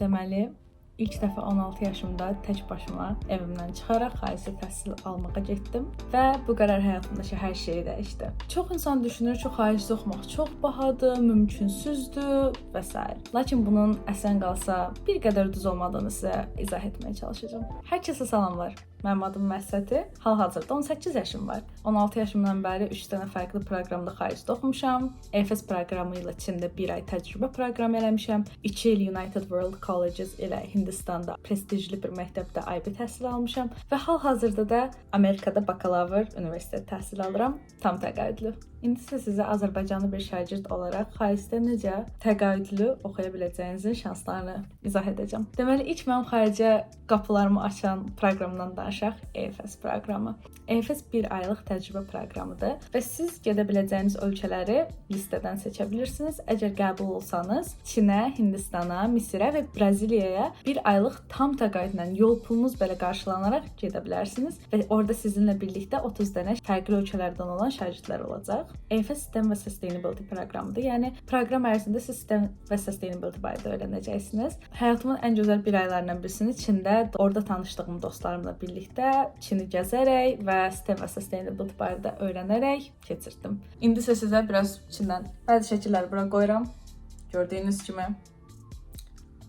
Deməli, ilk dəfə 16 yaşımda tək başıma evimdən çıxaraq xarici təhsil almağa getdim və bu qərar həyatımdakı hər şeyi dəyişdi. Çox insan düşünür ki, xaricdə oxumaq çox bahadır, mümkünsüzdür və s. Lakin bunun əslən qalsa bir qədər düz olmadığını sizə izah etməyə çalışacağam. Hər kəsə salamlar. Mənim adım Məsəti. Hal-hazırda 18 yaşım var. 16 yaşımdan bəri 3 dənə fərqli proqramda xaricdə oxumuşam. EFS proqramı ilə Çində 1 ay təcrübə proqramı eləmişəm. 2 il United World Colleges ilə Hindistanda prestijli bir məktəbdə IB təhsil almışam və hal-hazırda da Amerikada bakalavr universitet təhsil alıram, tam təqaüdlü. İndi isə sizə Azərbaycanlı bir şagird olaraq xaricdə necə təqaüdlü oxuya biləcəyinizin şanslarını izah edəcəm. Deməli, ilk mənim xaricə qapılarımı açan proqramdan danışaq, EFS proqramı. EFS 1 aylıq təcrübə proqramıdır və siz gedə biləcəyiniz ölkələri listədən seçə bilirsiniz. Əgər qəbul olsanız, Çinə, Hindistana, Misirə və Braziliyaya 1 aylıq tam təqaüdlə yol pulunuz belə qarşılanaraq gedə bilərsiniz və orada sizinlə birlikdə 30 dənə fərqli ölkələrdən olan şagirdlər olacaq. EFS System və Sustainability proqramıdır. Yəni proqram ərzində siz sistem və sustainability barədə öyrənəcəksiniz. Həyatımın ən gözəl bir aylarından birisini Çində, orada tanışdığım dostlarımla birlikdə Çini gəzərək və sistem və sustainability barədə öyrənərək keçirdim. İndi isə sizə biraz Çindən bəzi şəkilləri bura qoyuram. Gördüyünüz kimi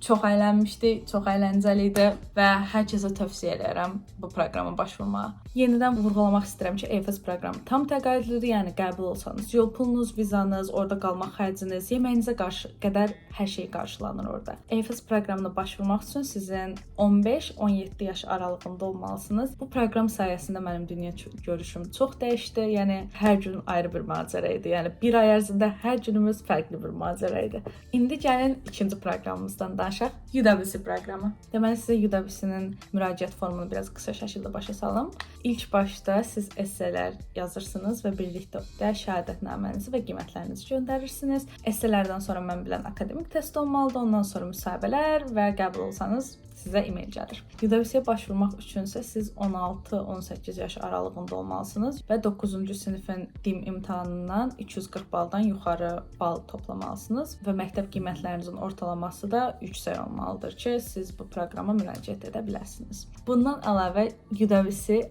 çox əylənmişdi, çox əyləncəli idi və hər kəsə tövsiyə edirəm bu proqrama başvurmağı. Yenidən vurğulamaq istəyirəm ki, EFS proqramı tam təqaüdlüdür, yəni qəbul olsanız, yol pulunuz, vizanız, orada qalmaq xərciniz, yeməyinizə qədər hər şey qarşılanır orada. EFS proqramına başvurmaq üçün sizin 15-17 yaş aralığında olmalısınız. Bu proqram sayəsində mənim dünya görüşüm çox dəyişdi. Yəni hər gün ayrı bir macəra idi. Yəni bir ay ərzində hər günümüz fərqli bir macəra idi. İndi gəlin ikinci proqramımızdan danışaq. UWC proqramı. Deməli sizə UWC-nin müraciət formunu biraz qısa şəkildə başa salım. İlk başda siz esselər yazırsınız və birlikdə şəhadətnamənizi və qiymətlərinizi göndərirsiniz. Esselərdən sonra mən bilən akademik test olmalıdır, ondan sonra müsahibələr və qəbul olsanız sizə e-mail gəlir. UWC-yə başvurmaq üçünsə siz 16-18 yaş aralığında olmalısınız və 9-cu sinifin DİM imtahanından 240 baldan yuxarı bal toplamalısınız və məktəb qiymətlərinizin ortalaması da yüksək olmalıdır ki, siz bu proqrama müraciət edə biləsiniz. Bundan əlavə UWC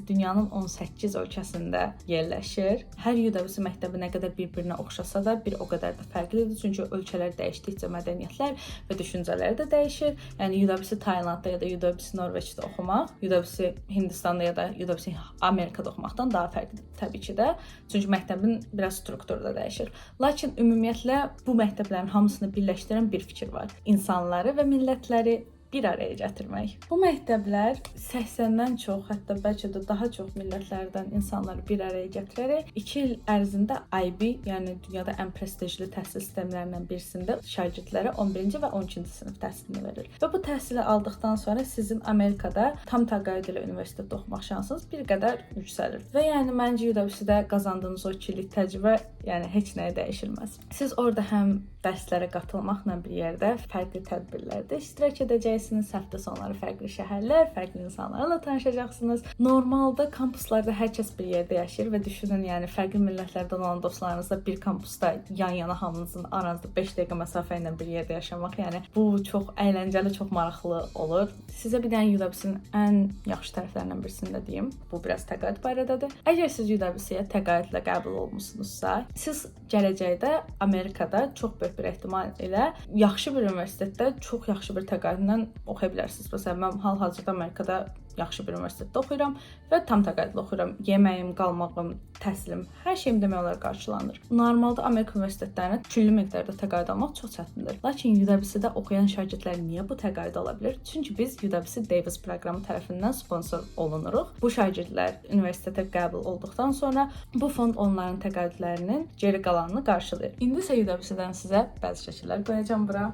dünyanın 18 ölkəsində yerləşir. Hər UWC məktəbi nə qədər bir-birinə oxşasa da bir o qədər də fərqlidir. Çünki ölkələr dəyişdikcə mədəniyyətlər və düşüncələr də dəyişir. Yəni UWC Taylandda ya da UWC Norveçdə oxumaq, UWC Hindistanda ya da UWC Amerikada oxumaqdan daha fərqlidir təbii ki də. Çünki məktəbin biraz strukturu da dəyişir. Lakin ümumiyyətlə bu məktəblərin hamısını birləşdirən bir fikir var. İnsanları və millətləri bir araya gətirmək. Bu məktəblər 80-dən çox, hətta bəlkə də daha çox millətlərdən insanları bir araya gətirərək 2 il ərzində IB, yəni dünyada ən prestijli təhsil sistemlərindən birisində şagirdlərə 11-ci və 12-ci sinif təhsilini verir. Və bu təhsili aldıqdan sonra sizin Amerikada tam təqaüdlü universitetdə oxumaq şansınız bir qədər yüksəlir. Və yəni məncə UWC-də qazandığınız o 2 illik təcrübə yəni heç nəyə dəyişilməz. Siz orada həm dərslərə qatılmaqla bir yerdə fərqli tədbirlərdə iştirak edəcəksiniz, həftə sonları fərqli şəhərlər, fərqli insanlarla tanışacaqsınız. Normalda kampuslarda hər kəs bir yerdə yaşayır və düşünün, yəni fərqli millətlərdən olan dostlarınızla bir kampusda yan-yana hamınızın aranızda 5 dəqiqə məsafə ilə bir yerdə yaşamaq, yəni bu çox əyləncəli, çox maraqlı olur. Sizə bir dənə UWC-nin ən yaxşı tərəflərindən birisini də deyim. Bu biraz təqaüd barədədir. Əgər siz UWC-yə təqaüdlə qəbul olmusunuzsa, siz gələcəkdə Amerikada çox böyük bir ehtimal ilə yaxşı bir universitetdə çox yaxşı bir təqaüdlə oxuya bilərsiniz. Məsələn, mən hal-hazırda Amerikada yaxşı bir universitetdə oxuyuram və tam təqaüdlə oxuyuram. Yeməyim, qalmağım, təhsilim, hər şeyim demək olar qarşılanır. Normalda Amerika universitetlərinə küllü miqdarda təqaüd almaq çox çətindir. Lakin UWC-də oxuyan şagirdlər niyə bu təqaüd ala bilir? Çünki biz UWC Davis proqramı tərəfindən sponsor olunuruq. Bu şagirdlər universitetə qəbul olduqdan sonra bu fond onların təqaüdlərinin geri qalanını qarşılayır. İndi isə UWC-dən sizə bəzi şəkillər qoyacağam bura.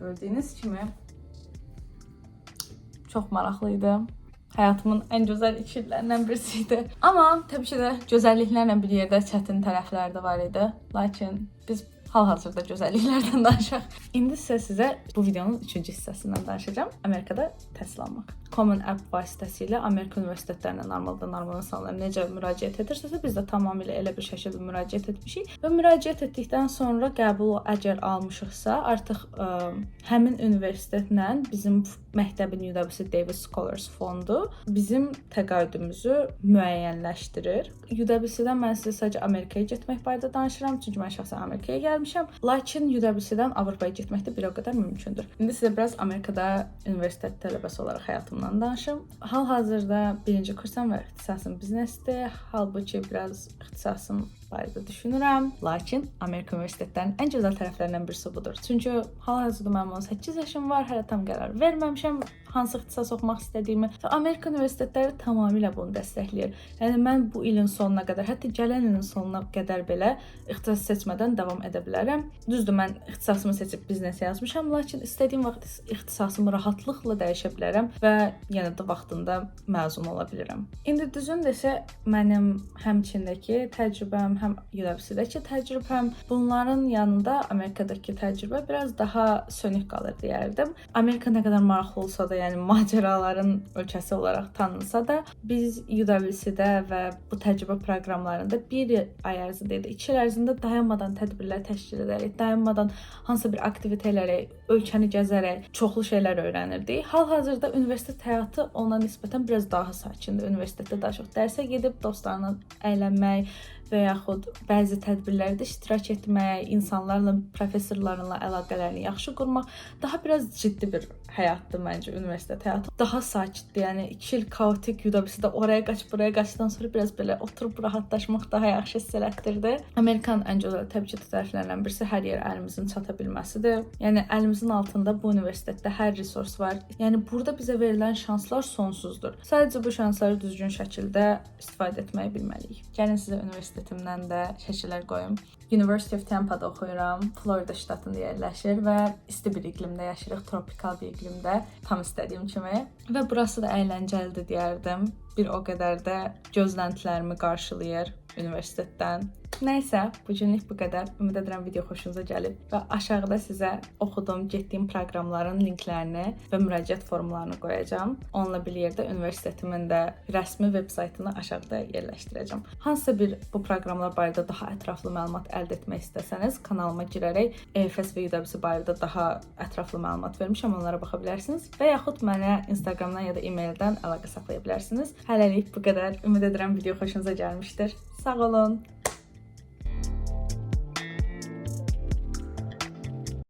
Gördüyünüz kimi çox maraqlı idi. Həyatımın ən gözəl 2 illərindən birisi idi. Amma təbii ki də gözəlliklərlə bir yerdə çətin tərəfləri də var idi. Lakin biz hal-hazırda gözəlliklərdən danışaq. İndi sizə bu videonun 3-cü hissəsindən danışacağam. Amerikada təhsil almaq. Common App vasitəsilə Amerika universitetlərinə normal insanlar necə müraciət edirsəsə, biz də tamamilə elə bir şəkildə müraciət etmişik və müraciət etdikdən sonra qəbul əgər almışıqsa, artıq həmin universitetlə bizim məktəbin UWC Davis Scholars Fondu bizim təqaüdümüzü müəyyənləşdirir. UWC-dən mən sizə sadəcə Amerikaya getmək barədə danışıram, çünki mən şəxsən Amerikaya gəlmişəm. Lakin UWC-dən Avropaya getmək də bir o qədər mümkündür. İndi sizə biraz Amerikada universitet tələbəsi olaraq həyatımdan danışım. Hal-hazırda 1-ci kursam və ixtisasım biznesdir. Halbuki biraz ixtisasım barədə düşünürəm. Lakin Amerika universitetlərinin ən gözəl tərəflərindən birisi budur. Çünki hal-hazırda mənim 18 yaşım var, hələ tam qərar verməmişəm hansı ixtisas oxumaq istədiyimi. Və Amerika universitetləri tamamilə bunu dəstəkləyir. Yəni mən bu ilin sonuna qədər, hətta gələn ilin sonuna qədər belə ixtisas seçmədən davam edə bilərəm. Düzdür, mən ixtisasımı seçib biznes yazmışam, lakin istədiyim vaxt ixtisasımı rahatlıqla dəyişə bilərəm və yenə də vaxtında məzun ola bilirəm. İndi düzündür isə mənim həm Çindəki təcrübəm, həm UWC-dəki təcrübəm, bunların yanında Amerikadakı təcrübə biraz daha sönük qalır deyərdim. Amerika nə qədər maraqlı olsa da, yəni macəraların ölkəsi olaraq tanınsa da, biz UWC-də və bu təcrübə proqramlarında 1 ay ərzində, 2 il ərzində dayanmadan tədbirlər təşkil edərək, dayanmadan hansısa bir aktivitə edərək, ölkəni gəzərək çoxlu şeylər öyrənirdik. Hal-hazırda universitet həyatı ona nisbətən biraz daha sakindir. Universitetdə daha çox dərsə gedib dostlarla əylənmək və yaxud bəzi tədbirlərdə iştirak etmək, insanlarla, professorlarla əlaqələrini yaxşı qurmaq daha biraz ciddi bir həyatdır məncə universitet həyatı. Daha sakitdir. Yəni 2 il kaotik UWC-də oraya qaç, buraya qaçdan sonra biraz belə oturub rahatlaşmaq daha yaxşı hiss elətdirdi. Amerikanın ən gözəl təbii ki tərəflərindən birisi hər yer əlimizin çata bilməsidir. Yəni əlimizin altında bu universitetdə hər resurs var. Yəni burada bizə verilən şanslar sonsuzdur. Sadəcə bu şansları düzgün şəkildə istifadə etməyi bilməliyik. Gəlin sizə universitetimdən də şəkillər qoyum. University of Tampa'da oxuyuram. Florida ştatında yerləşir və isti bir iqlimdə yaşayırıq, tropikal bir iqlimdə, tam istədiyim kimi. Və burası da əyləncəlidir deyərdim. Bir o qədər də gözləntilərimi qarşılayır universitetdən. Nəysə, bu günlük bu qədər. Ümid edirəm video xoşunuza gəlib və aşağıda sizə oxuduğum, getdiyim proqramların linklərini və müraciət formlarını qoyacağam. Onunla bir yerdə universitetimin də rəsmi veb-saytını aşağıda yerləşdirəcəm. Hansısa bir bu proqramlar barədə daha ətraflı məlumat əldə etmək istəsəniz, kanalıma girərək EFS və UWC barədə daha ətraflı məlumat vermişəm, onlara baxa bilərsiniz və yaxud mənə Instagramdan ya da e-maildən əlaqə saxlaya bilərsiniz. Hələlik bu qədər. Ümid edirəm video xoşunuza gəlmişdir. Sağ olun.